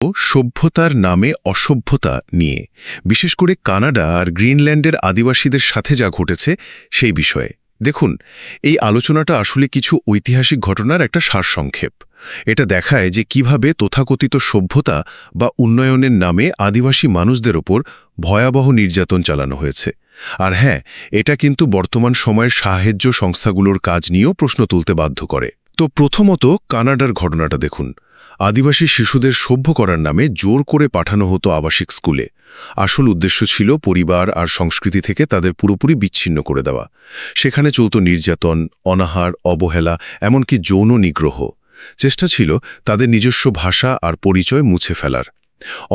সভ্যতার নামে অসভ্যতা নিয়ে, বিশেষ করে কানাডা আর গ্রিনল্যান্ডের আদিবাসীদের সাথে যা ঘটেছে সেই বিষয়ে। দেখুন, এই আলোচনাটা আসলে কিছু ঐতিহাসিক ঘটনার একটা সারসংক্ষেপ। এটা দেখায় যে কিভাবে তথাকথিত সভ্যতা বা উন্নয়নের নামে আদিবাসী মানুষদের ওপর ভয়াবহ নির্যাতন চালানো হয়েছে। আর হ্যাঁ, এটা কিন্তু বর্তমান সময়ের সাহায্য সংস্থাগুলোর কাজ নিয়েও প্রশ্ন তুলতে বাধ্য করে। তো প্রথমত কানাডার ঘটনাটা দেখুন। আদিবাসী শিশুদের সভ্য করার নামে জোর করে পাঠানো হতো আবাসিক স্কুলে। আসল উদ্দেশ্য ছিল পরিবার আর সংস্কৃতি থেকে তাদের পুরোপুরি বিচ্ছিন্ন করে দেওয়া। সেখানে চলত নির্যাতন, অনাহার, অবহেলা, এমনকি যৌন নিগ্রহ। চেষ্টা ছিল তাদের নিজস্ব ভাষা আর পরিচয় মুছে ফেলার।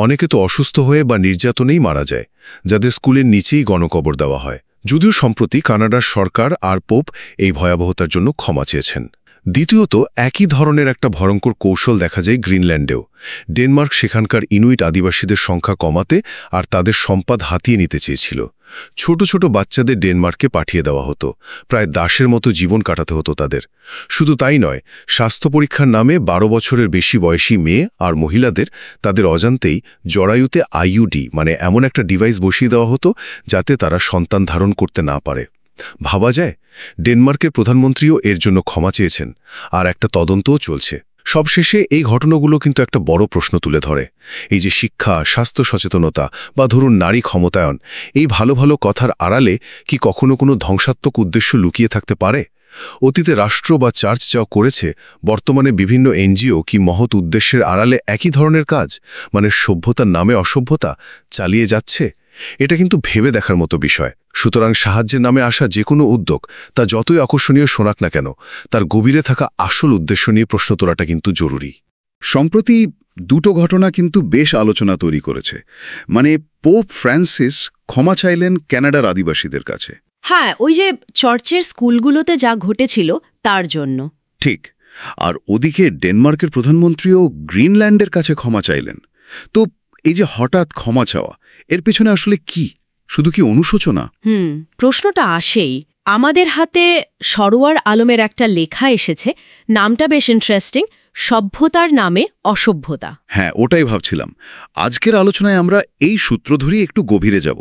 অনেকে তো অসুস্থ হয়ে বা নির্যাতনেই মারা যায়, যাদের স্কুলের নিচেই গণকবর দেওয়া হয়। যদিও সম্প্রতি কানাডার সরকার আর পোপ এই ভয়াবহতার জন্য ক্ষমা চেয়েছেন। দ্বিতীয়ত, একই ধরনের একটা ভয়ঙ্কর কৌশল দেখা যায় গ্রিনল্যান্ডেও। ডেনমার্ক সেখানকার ইনুইট আদিবাসীদের সংখ্যা কমাতে আর তাদের সম্পদ হাতিয়ে নিতে চেয়েছিল। ছোট ছোট বাচ্চাদের ডেনমার্কে পাঠিয়ে দেওয়া হতো, প্রায় দাসের মতো জীবন কাটাতে হতো তাদের। শুধু তাই নয়, স্বাস্থ্য পরীক্ষার নামে 12 বছরের বেশি বয়সী মেয়ে আর মহিলাদের তাদের অজান্তেই জরায়ুতে আইইউডি মানে এমন একটা ডিভাইস বসিয়ে দেওয়া হতো যাতে তারা সন্তান ধারণ করতে না পারে। ভাবা যায়, ডেনমার্কের প্রধানমন্ত্রীও এর জন্য ক্ষমা চেয়েছেন, আর একটা তদন্তও চলছে। সবশেষে এই ঘটনাগুলো কিন্তু একটা বড় প্রশ্ন তুলে ধরে। এই যে শিক্ষা, স্বাস্থ্য সচেতনতা বা ধরুন নারী ক্ষমতায়ন, এই ভালো ভালো কথার আড়ালে কি কখনো কোনো ধ্বংসাত্মক উদ্দেশ্য লুকিয়ে থাকতে পারে? অতীতে রাষ্ট্র বা চার্চ যা করেছে, বর্তমানে বিভিন্ন এনজিও কি মহৎ উদ্দেশ্যের আড়ালে একই ধরনের কাজ, মানে সভ্যতার নামে অসভ্যতা, চালিয়ে যাচ্ছে? এটা কিন্তু ভেবে দেখার মতো বিষয়। সুতরাং সাহায্যের নামে আসা যে কোনো উদ্যোগ, তা যতই আকর্ষণীয় শোনাক না কেন, তার গভীরে থাকা আসল উদ্দেশ্য নিয়ে প্রশ্ন তোলাটা কিন্তু জরুরি। সম্প্রতি দুটো ঘটনা কিন্তু বেশ আলোচনা তৈরি করেছে। মানে পোপ ফ্রান্সিস ক্ষমা চাইলেন কানাডার আদিবাসীদের কাছে। হ্যাঁ, ওই যে চার্চের স্কুলগুলোতে যা ঘটেছিল তার জন্য। ঠিক। আর ওদিকে ডেনমার্কের প্রধানমন্ত্রীও গ্রিনল্যান্ডের কাছে ক্ষমা চাইলেন। তো এই যে হঠাৎ ক্ষমা চাওয়া, এর পেছনে আসলে কি? শুধু কি অনুশোচনা? প্রশ্নটা আসেই। আমাদের হাতে সরোয়ার আলমের একটা লেখা এসেছে, নামটা বেশ ইন্টারেস্টিং, সভ্যতার নামে অসভ্যতা। হ্যাঁ, ওটাই ভাবছিলাম। আজকের আলোচনায় আমরা এই সূত্র ধরেই একটু গভীরে যাব।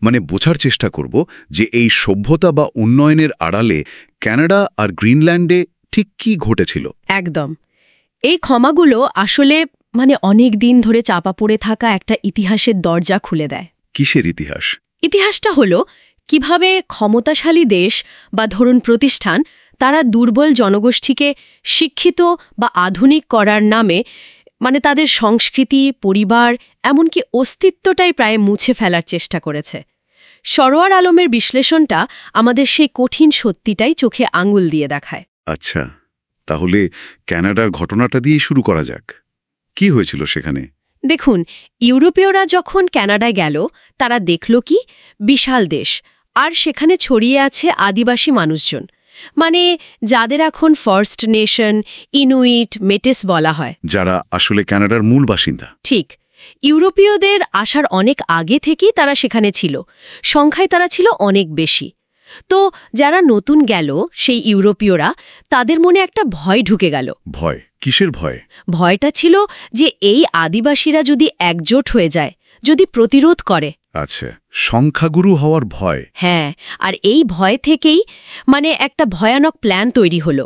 মানে বোঝার চেষ্টা করব যে এই সভ্যতা বা উন্নয়নের আড়ালে কানাডা আর গ্রিনল্যান্ডে ঠিক কি ঘটেছিল। একদম। এই ক্ষমাগুলো আসলে অনেক দিন ধরে চাপা পড়ে থাকা একটা ইতিহাসের দরজা খুলে দেয়। কিসের ইতিহাস? ইতিহাসটা হলো কিভাবে ক্ষমতাশালী দেশ বা ধরুন প্রতিষ্ঠান তারা দুর্বল জনগোষ্ঠীকে শিক্ষিত বা আধুনিক করার নামে তাদের সংস্কৃতি, পরিবার, এমনকি অস্তিত্বটাই প্রায় মুছে ফেলার চেষ্টা করেছে। সরোয়ার আলমের বিশ্লেষণটা আমাদের সেই কঠিন সত্যিটাই চোখে আঙুল দিয়ে দেখায়। আচ্ছা, তাহলে কানাডার ঘটনাটা দিয়ে শুরু করা যাক। কি হয়েছিল সেখানে? দেখুন, ইউরোপীয়রা যখন কানাডায় গেল, তারা দেখল কি বিশাল দেশ, আর সেখানে ছড়িয়ে আছে আদিবাসী মানুষজন, যাদের এখন ফার্স্ট নেশন, ইনুইট, মেটিস বলা হয়, যারা আসলে কানাডার মূল বাসিন্দা। ঠিক। ইউরোপীয়দের আসার অনেক আগে থেকেই তারা সেখানে ছিল, সংখ্যায় তারা ছিল অনেক বেশি। তো যারা নতুন গেল, সেই ইউরোপীয়রা, তাদের মনে একটা ভয় ঢুকে গেল। ভয়? কিসের ভয়? ভয়টা ছিল যে এই আদিবাসীরা যদি একজোট হয়ে যায়, যদি প্রতিরোধ করে। আচ্ছা, সংখ্যাগুরু হওয়ার ভয়। হ্যাঁ, আর এই ভয় থেকেই একটা ভয়ানক প্ল্যান তৈরি হলো।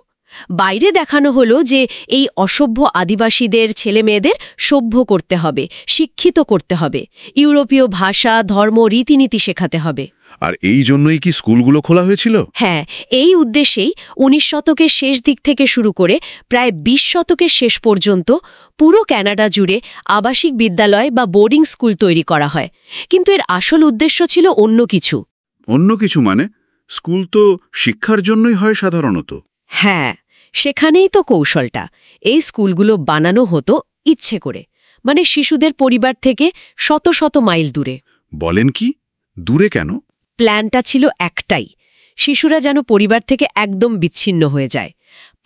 বাইরে দেখানো হলো যে এই অসভ্য আদিবাসীদের ছেলেমেয়েদের সভ্য করতে হবে, শিক্ষিত করতে হবে, ইউরোপীয় ভাষা, ধর্ম, রীতিনীতি শেখাতে হবে। আর এই জন্যই কি স্কুলগুলো খোলা হয়েছিল? হ্যাঁ, এই উদ্দেশ্যেই 19 শতকের শেষ দিক থেকে শুরু করে প্রায় 20 শতকের শেষ পর্যন্ত পুরো কানাডা জুড়ে আবাসিক বিদ্যালয় বা বোর্ডিং স্কুল তৈরি করা হয়। কিন্তু এর আসল উদ্দেশ্য ছিল অন্য কিছু। অন্য কিছু মানে? স্কুল তো শিক্ষার জন্যই হয় সাধারণত। হ্যাঁ, সেখানেই তো কৌশলটা। এই স্কুলগুলো বানানো হতো ইচ্ছে করে, শিশুদের পরিবার থেকে শত শত মাইল দূরে। বলেন কি? দূরে কেন? প্ল্যানটা ছিল একটাই, শিশুরা যেন পরিবার থেকে একদম বিচ্ছিন্ন হয়ে যায়,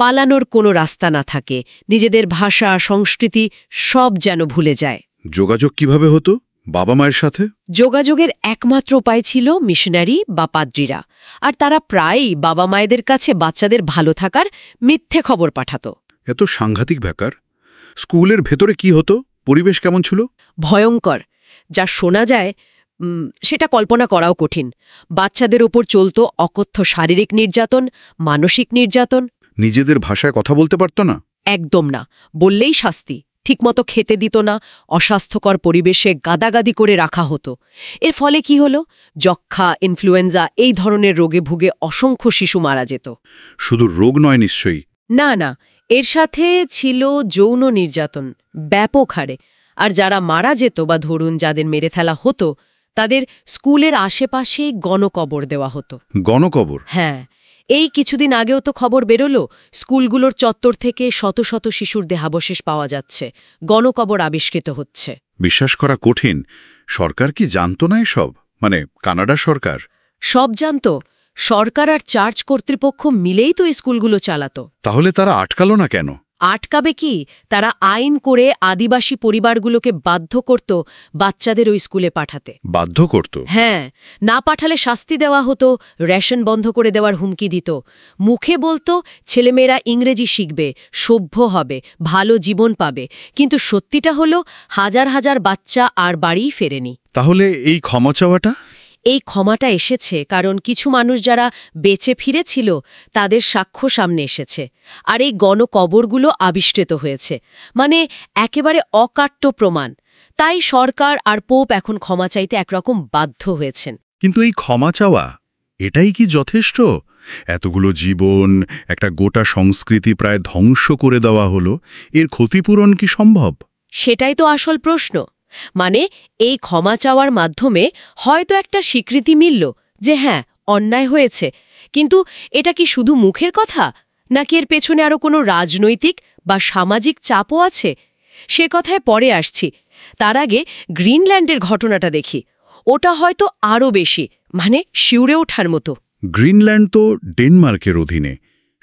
পালানোর কোনো রাস্তা না থাকে, নিজেদের ভাষা, সংস্কৃতি সব যেন ভুলে যায়। যোগাযোগ কিভাবে হতো বাবা মায়ের সাথে? যোগাযোগের একমাত্র উপায় ছিল মিশনারি বা পাদ্রীরা, আর তারা প্রায়ই বাবা মায়েদের কাছে বাচ্চাদের ভালো থাকার মিথ্যে খবর পাঠাত। এত সাংঘাতিক ব্যাপার। স্কুলের ভেতরে কি হতো? পরিবেশ কেমন ছিল? ভয়ঙ্কর। যা শোনা যায় সেটা কল্পনা করাও কঠিন। বাচ্চাদের ওপর চলত অকথ্য শারীরিক নির্যাতন, মানসিক নির্যাতন। নিজেদের ভাষায় কথা বলতে পারত না? একদম না, বললেই শাস্তি। ঠিকমতো খেতে দিত না, অস্বাস্থ্যকর পরিবেশে গাদাগাদি করে রাখা হতো। এর ফলে কি হলো? যক্ষ্মা, ইনফ্লুয়েঞ্জা এই ধরনের রোগে ভুগে অসংখ্য শিশু মারা যেত। শুধু রোগ নয় নিশ্চয়ই। না না, এর সাথে ছিল যৌন নির্যাতন ব্যাপক হারে। আর যারা মারা যেত বা ধরুন যাদের মেরে ফেলা হতো, তাদের স্কুলের আশেপাশেই গণকবর দেওয়া হতো। গণকবর? হ্যাঁ, এই কিছুদিন আগেও তো খবর বেরোলো, স্কুলগুলোর চত্বর থেকে শত শত শিশুর দেহাবশেষ পাওয়া যাচ্ছে, গণকবর আবিষ্কৃত হচ্ছে। বিশ্বাস করা কঠিন। সরকার কি জানতো না এসব? মানে কানাডা সরকার? সব জানতো। সরকার আর চার্চ কর্তৃপক্ষ মিলেই তো স্কুলগুলো চালাতো। তাহলে তারা আটকালো না কেন? আটকাবে কি? তারা আইন করে আদিবাসী পরিবারগুলোকে বাধ্য করত বাচ্চাদের ওই স্কুলে পাঠাতে। বাধ্য করত? হ্যাঁ, না পাঠালে শাস্তি দেওয়া হতো, রেশন বন্ধ করে দেওয়ার হুমকি দিত। মুখে বলতো ছেলেমেয়েরা ইংরেজি শিখবে, সভ্য হবে, ভালো জীবন পাবে, কিন্তু সত্যিটা হলো হাজার হাজার বাচ্চা আর বাড়িই ফেরেনি। তাহলে এই ক্ষমা চাওয়াটা? এই ক্ষমাটা এসেছে কারণ কিছু মানুষ যারা বেঁচে ফিরেছিল তাদের সাক্ষ্য সামনে এসেছে, আর এই গণকবরগুলো আবিষ্কৃত হয়েছে, মানে একেবারে অকাট্য প্রমাণ। তাই সরকার আর পোপ এখন ক্ষমা চাইতে একরকম বাধ্য হয়েছেন। কিন্তু এই ক্ষমা চাওয়া, এটাই কি যথেষ্ট? এতগুলো জীবন, একটা গোটা সংস্কৃতি প্রায় ধ্বংস করে দেওয়া হলো, এর ক্ষতিপূরণ কি সম্ভব? সেটাই তো আসল প্রশ্ন। মানে এই ক্ষমা চাওয়ার মাধ্যমে হয়তো একটা স্বীকৃতি মিলল যে হ্যাঁ, অন্যায় হয়েছে, কিন্তু এটা কি শুধু মুখের কথা, নাকি এর পেছনে আরও কোনো রাজনৈতিক বা সামাজিক চাপও আছে? সে কথায় পরে আসছি। তার আগে গ্রিনল্যান্ডের ঘটনাটা দেখি। ওটা হয়তো আরও বেশি, মানে শিউরে ওঠার মতো। গ্রিনল্যান্ড তো ডেনমার্কের অধীনে,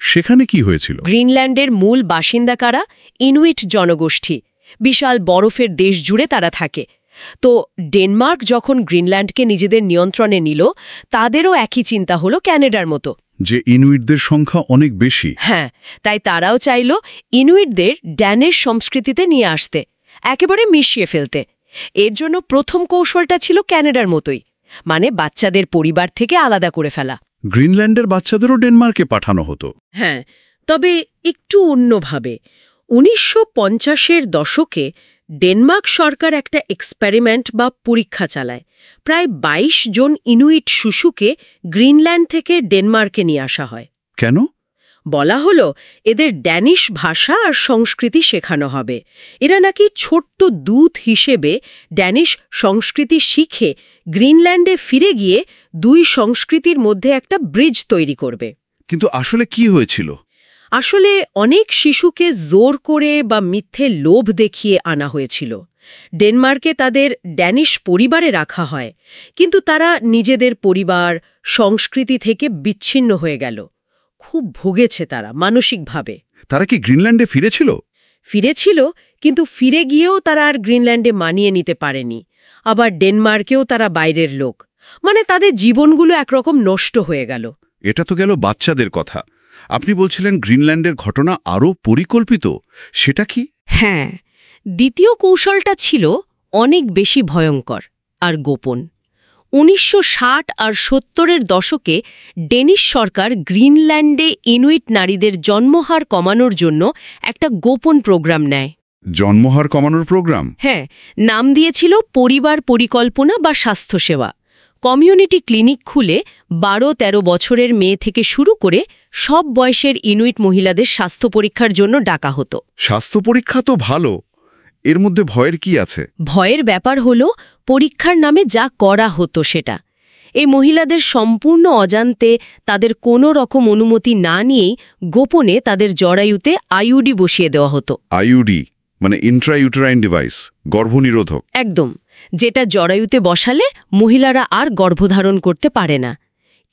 সেখানে কি হয়েছিল? গ্রিনল্যান্ডের মূল বাসিন্দা কারা? ইনুইট জনগোষ্ঠী। বিশাল বরফের দেশ জুড়ে তারা থাকে। তো ডেনমার্ক যখন গ্রিনল্যান্ডকে নিজেদের নিয়ন্ত্রণে নিল, তাদেরও একই চিন্তা হলো ক্যানাডার মতো, যে ইনুইটদের সংখ্যা অনেক বেশি। হ্যাঁ, তাই তারাও চাইল ইনুইটদের ড্যানিশ সংস্কৃতিতে নিয়ে আসতে, একেবারে মিশিয়ে ফেলতে। এর জন্য প্রথম কৌশলটা ছিল ক্যানাডার মতোই, মানে বাচ্চাদের পরিবার থেকে আলাদা করে ফেলা। গ্রিনল্যান্ডের বাচ্চাদেরও ডেনমার্কে পাঠানো হতো? হ্যাঁ, তবে একটু অন্যভাবে। ১৯৫০-এর দশকে ডেনমার্ক সরকার একটা এক্সপেরিমেন্ট বা পরীক্ষা চালায়। প্রায় ২২ জন ইনুইট শিশুকে গ্রিনল্যান্ড থেকে ডেনমার্কে নিয়ে আসা হয়। কেন? বলা হলো এদের ড্যানিশ ভাষা আর সংস্কৃতি শেখানো হবে। এরা নাকি ছোট্ট দূত হিসেবে ড্যানিশ সংস্কৃতি শিখে গ্রিনল্যান্ডে ফিরে গিয়ে দুই সংস্কৃতির মধ্যে একটা ব্রিজ তৈরি করবে। কিন্তু আসলে কি হয়েছিল? আসলে অনেক শিশুকে জোর করে বা মিথ্যে লোভ দেখিয়ে আনা হয়েছিল। ডেনমার্কে তাদের ড্যানিশ পরিবারে রাখা হয়, কিন্তু তারা নিজেদের পরিবার, সংস্কৃতি থেকে বিচ্ছিন্ন হয়ে গেল। খুব ভুগেছে তারা মানসিকভাবে। তারা কি গ্রিনল্যান্ডে ফিরেছিল? ফিরেছিল, কিন্তু ফিরে গিয়েও তারা আর গ্রিনল্যান্ডে মানিয়ে নিতে পারেনি। আবার ডেনমার্কেও তারা বাইরের লোক, মানে তাদের জীবনগুলো একরকম নষ্ট হয়ে গেল। এটা তো গেল বাচ্চাদের কথা। আপনি বলছিলেন গ্রিনল্যান্ডের ঘটনা আরও পরিকল্পিত, সেটা কি? হ্যাঁ, দ্বিতীয় কৌশলটা ছিল অনেক বেশি ভয়ঙ্কর আর গোপন। ১৯৬০ আর ৭০-এর দশকে ডেনিশ সরকার গ্রিনল্যান্ডে ইনুইট নারীদের জন্মহার কমানোর জন্য একটা গোপন প্রোগ্রাম নেয়। জন্মহার কমানোর প্রোগ্রাম? হ্যাঁ, নাম দিয়েছিল পরিবার পরিকল্পনা বা স্বাস্থ্যসেবা। কমিউনিটি ক্লিনিক খুলে ১২-১৩ বছরের মেয়ে থেকে শুরু করে সব বয়সের ইনুইট মহিলাদের স্বাস্থ্য পরীক্ষার জন্য ডাকা হতো। স্বাস্থ্য পরীক্ষা তো ভালো, এর মধ্যে ভয়ের কি আছে? ভয়ের ব্যাপার হলো পরীক্ষার নামে যা করা হতো সেটা। এই মহিলাদের সম্পূর্ণ অজান্তে, তাদের কোনো রকম অনুমতি না নিয়েই গোপনে তাদের জরায়ুতে আইইউডি বসিয়ে দেওয়া হতো। আইইউডি মানে ইন্ট্রাইউটেরাইন ডিভাইস, গর্ভনিরোধক? একদম, যেটা জরায়ুতে বসালে মহিলারা আর গর্ভধারণ করতে পারে না।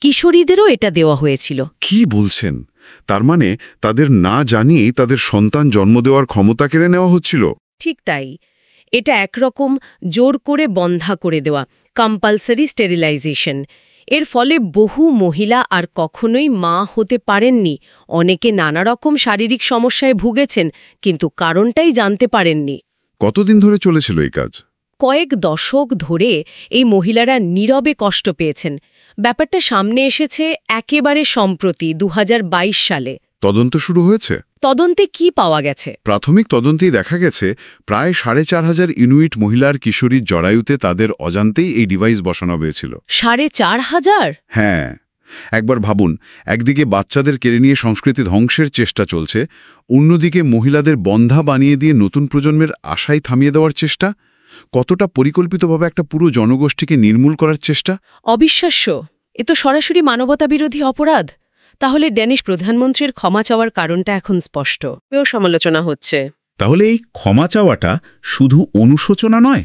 কিশোরীদেরও এটা দেওয়া হয়েছিল। কি বলছেন? তার মানে তাদের না জানিয়েই তাদের সন্তান জন্ম দেওয়ার ক্ষমতা কেড়ে নেওয়া হচ্ছিল? ঠিক তাই। এটা একরকম জোর করে বন্ধা করে দেওয়া, কম্পালসারি স্টেরিলাইজেশন। এর ফলে বহু মহিলা আর কখনোই মা হতে পারেননি। অনেকে নানা রকম শারীরিক সমস্যায় ভুগেছেন, কিন্তু কারণটাই জানতে পারেননি। কতদিন ধরে চলেছিল এই কাজ? কয়েক দশক ধরে এই মহিলারা নীরবে কষ্ট পেয়েছেন। ব্যাপারটা সামনে এসেছে একেবারে সম্প্রতি ২০২২ সালে। তদন্ত শুরু হয়েছে? তদন্তে কি পাওয়া গেছে? প্রাথমিক তদন্তেই দেখা গেছে প্রায় ৪,৫০০ ইনুইট মহিলার কিশোরীর জরায়ুতে তাদের অজান্তেই এই ডিভাইস বসানো হয়েছিল। ৪,৫০০? হ্যাঁ, একবার ভাবুন, একদিকে বাচ্চাদের কেড়ে নিয়ে সংস্কৃতি ধ্বংসের চেষ্টা চলছে, অন্যদিকে মহিলাদের বন্ধা বানিয়ে দিয়ে নতুন প্রজন্মের আশাই থামিয়ে দেওয়ার চেষ্টা। কতটা পরিকল্পিতভাবে একটা পুরো জনগোষ্ঠীকে নির্মূল করার চেষ্টা! অবিশ্বাস্য। এ তো সরাসরি মানবতাবিরোধী অপরাধ। তাহলে ড্যানিশ প্রধানমন্ত্রীর ক্ষমা চাওয়ার কারণটা এখন স্পষ্ট। এও সমালোচনা হচ্ছে। তাহলে এই ক্ষমা চাওয়াটা শুধু অনুশোচনা নয়?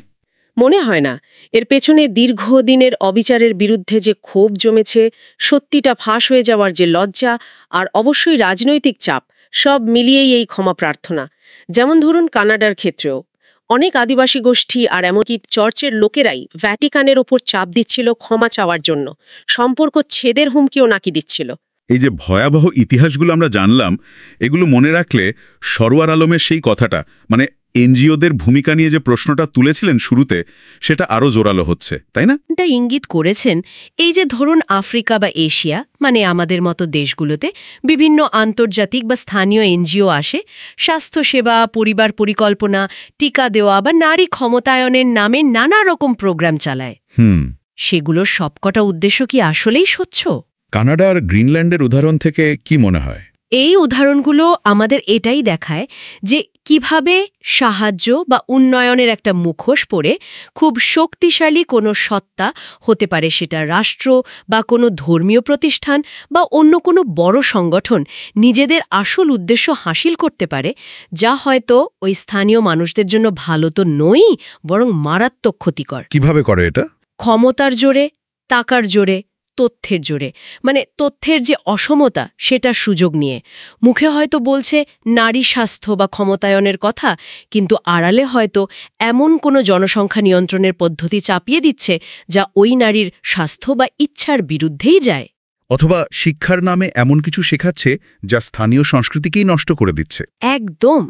মনে হয় না। এর পেছনে দীর্ঘদিনের অবিচারের বিরুদ্ধে যে ক্ষোভ জমেছে, সত্যিটা ফাঁস হয়ে যাওয়ার যে লজ্জা, আর অবশ্যই রাজনৈতিক চাপ, সব মিলিয়েই এই ক্ষমা প্রার্থনা। যেমন ধরুন কানাডার ক্ষেত্রেও অনেক আদিবাসী গোষ্ঠী আর এমনকি চার্চের লোকেরাই ভ্যাটিকানের ওপর চাপ দিচ্ছিল ক্ষমা চাওয়ার জন্য। সম্পর্ক ছেদের হুমকিও নাকি দিচ্ছিল। এই যে ভয়াবহ ইতিহাসগুলো আমরা জানলাম, এগুলো মনে রাখলে সরওয়ার আলমের সেই কথাটা, মানে এনজিওদের ভূমিকা নিয়ে যে প্রশ্নটা তুলেছিলেন শুরুতে, সেটা আরও জোরালো হচ্ছে, তাই না? এটা ইঙ্গিত করেছেন এই যে ধরুন আফ্রিকা বা এশিয়া, মানে আমাদের মতো দেশগুলোতে বিভিন্ন আন্তর্জাতিক বা স্থানীয় এনজিও আসে, স্বাস্থ্যসেবা, পরিবার পরিকল্পনা, টিকা দেওয়া বা নারী ক্ষমতায়নের নামে নানা রকম প্রোগ্রাম চালায়। সেগুলোর সবকটা উদ্দেশ্য কি আসলেই স্বচ্ছ? কানাডা আর গ্রিনল্যান্ডের উদাহরণ থেকে কি মনে হয়? এই উদাহরণগুলো আমাদের এটাই দেখায় যে কিভাবে সাহায্য বা উন্নয়নের একটা মুখোশ পরে খুব শক্তিশালী কোনো সত্তা, হতে পারে সেটা রাষ্ট্র বা কোনো ধর্মীয় প্রতিষ্ঠান বা অন্য কোনো বড় সংগঠন, নিজেদের আসল উদ্দেশ্য হাসিল করতে পারে, যা হয়তো ওই স্থানীয় মানুষদের জন্য ভালো তো নই, বরং মারাত্মক ক্ষতিকর। কিভাবে করে এটা? ক্ষমতার জোরে, টাকার জোরে, তথ্যের জোরে। মানে তথ্যের যে অসমতা, সেটার সুযোগ নিয়ে মুখে হয়তো বলছে নারী স্বাস্থ্য বা ক্ষমতায়নের কথা, কিন্তু আড়ালে হয়তো এমন কোনো জনসংখ্যা নিয়ন্ত্রণের পদ্ধতি চাপিয়ে দিচ্ছে যা ওই নারীর স্বাস্থ্য বা ইচ্ছার বিরুদ্ধেই যায়। অথবা শিক্ষার নামে এমন কিছু শেখাচ্ছে যা স্থানীয় সংস্কৃতিকেই নষ্ট করে দিচ্ছে। একদম।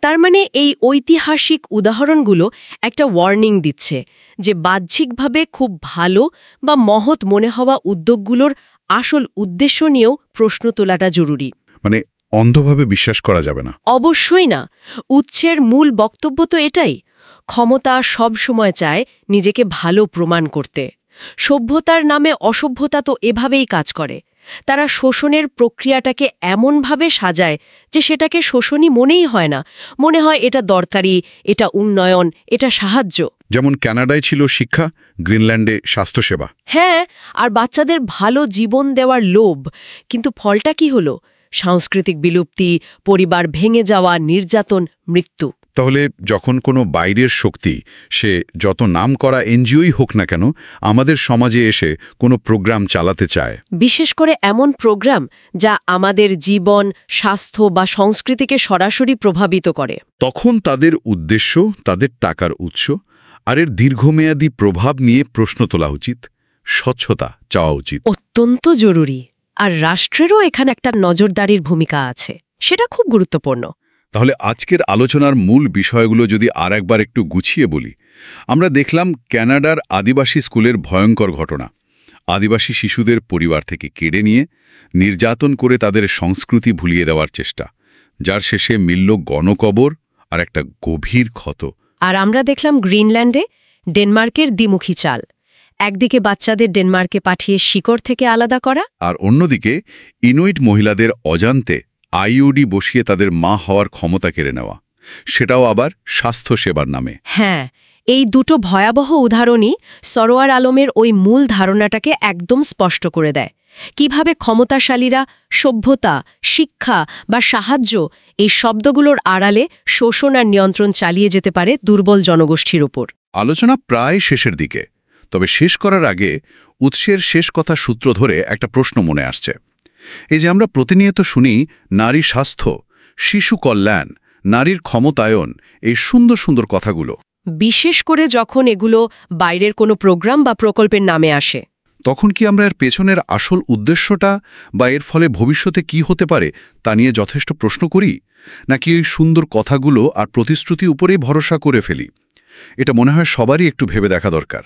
তার মানে এই ঐতিহাসিক উদাহরণগুলো একটা ওয়ার্নিং দিচ্ছে যে বাহ্যিকভাবে খুব ভালো বা মহৎ মনে হওয়া উদ্যোগগুলোর আসল উদ্দেশ্য নিয়েও প্রশ্ন তোলাটা জরুরি। মানে অন্ধভাবে বিশ্বাস করা যাবে না। অবশ্যই না। উৎসের মূল বক্তব্য তো এটাই। ক্ষমতা সব সময় চায় নিজেকে ভালো প্রমাণ করতে। সভ্যতার নামে অসভ্যতা তো এভাবেই কাজ করে। তারা শোষণের প্রক্রিয়াটাকে এমনভাবে সাজায় যে সেটাকে শোষণই মনেই হয় না। মনে হয় এটা দরকারি, এটা উন্নয়ন, এটা সাহায্য। যেমন কানাডায় ছিল শিক্ষা, গ্রিনল্যান্ডে স্বাস্থ্যসেবা। হ্যাঁ, আর বাচ্চাদের ভালো জীবন দেওয়ার লোভ। কিন্তু ফলটা কি হলো? সাংস্কৃতিক বিলুপ্তি, পরিবার ভেঙে যাওয়া, নির্যাতন, মৃত্যু। তাহলে যখন কোনো বাইরের শক্তি, সে যত নামকরা এনজিওই হোক না কেন, আমাদের সমাজে এসে কোনো প্রোগ্রাম চালাতে চায়, বিশেষ করে এমন প্রোগ্রাম যা আমাদের জীবন, স্বাস্থ্য বা সংস্কৃতিকে সরাসরি প্রভাবিত করে, তখন তাদের উদ্দেশ্য, তাদের টাকার উৎস আর এর দীর্ঘমেয়াদী প্রভাব নিয়ে প্রশ্ন তোলা উচিত, স্বচ্ছতা চাওয়া উচিত। অত্যন্ত জরুরি। আর রাষ্ট্রেরও এখানে একটা নজরদারির ভূমিকা আছে, সেটা খুব গুরুত্বপূর্ণ। তাহলে আজকের আলোচনার মূল বিষয়গুলো যদি আরেকবার একটু গুছিয়ে বলি, আমরা দেখলাম কানাডার আদিবাসী স্কুলের ভয়ঙ্কর ঘটনা। আদিবাসী শিশুদের পরিবার থেকে কেড়ে নিয়ে নির্যাতন করে তাদের সংস্কৃতি ভুলিয়ে দেওয়ার চেষ্টা, যার শেষে মিলল গণকবর আর একটা গভীর ক্ষত। আর আমরা দেখলাম গ্রিনল্যান্ডে ডেনমার্কের দ্বিমুখী চাল। একদিকে বাচ্চাদের ডেনমার্কে পাঠিয়ে শিকড় থেকে আলাদা করা, আর অন্যদিকে ইনুইট মহিলাদের অজান্তে আইইউডি বসিয়ে তাদের মা হওয়ার ক্ষমতা কেড়ে নেওয়া, সেটাও আবার স্বাস্থ্যসেবার নামে। হ্যাঁ, এই দুটো ভয়াবহ উদাহরণই সরওয়ার আলমের ওই মূল ধারণাটাকে একদম স্পষ্ট করে দেয়। কিভাবে ক্ষমতাশালীরা সভ্যতা, শিক্ষা বা সাহায্য, এই শব্দগুলোর আড়ালে শোষণ আর নিয়ন্ত্রণ চালিয়ে যেতে পারে দুর্বল জনগোষ্ঠীর উপর। আলোচনা প্রায় শেষের দিকে, তবে শেষ করার আগে উৎসের শেষ কথা সূত্র ধরে একটা প্রশ্ন মনে আসছে। এই যে আমরা প্রতিনিয়ত শুনি নারী স্বাস্থ্য, শিশু কল্যাণ, নারীর ক্ষমতায়ন, এই সুন্দর সুন্দর কথাগুলো, বিশেষ করে যখন এগুলো বাইরের কোনো প্রোগ্রাম বা প্রকল্পের নামে আসে, তখন কি আমরা এর পেছনের আসল উদ্দেশ্যটা বা এর ফলে ভবিষ্যতে কি হতে পারে তা নিয়ে যথেষ্ট প্রশ্ন করি, নাকি ওই সুন্দর কথাগুলো আর প্রতিশ্রুতি উপরেই ভরসা করে ফেলি? এটা মনে হয় সবারই একটু ভেবে দেখা দরকার।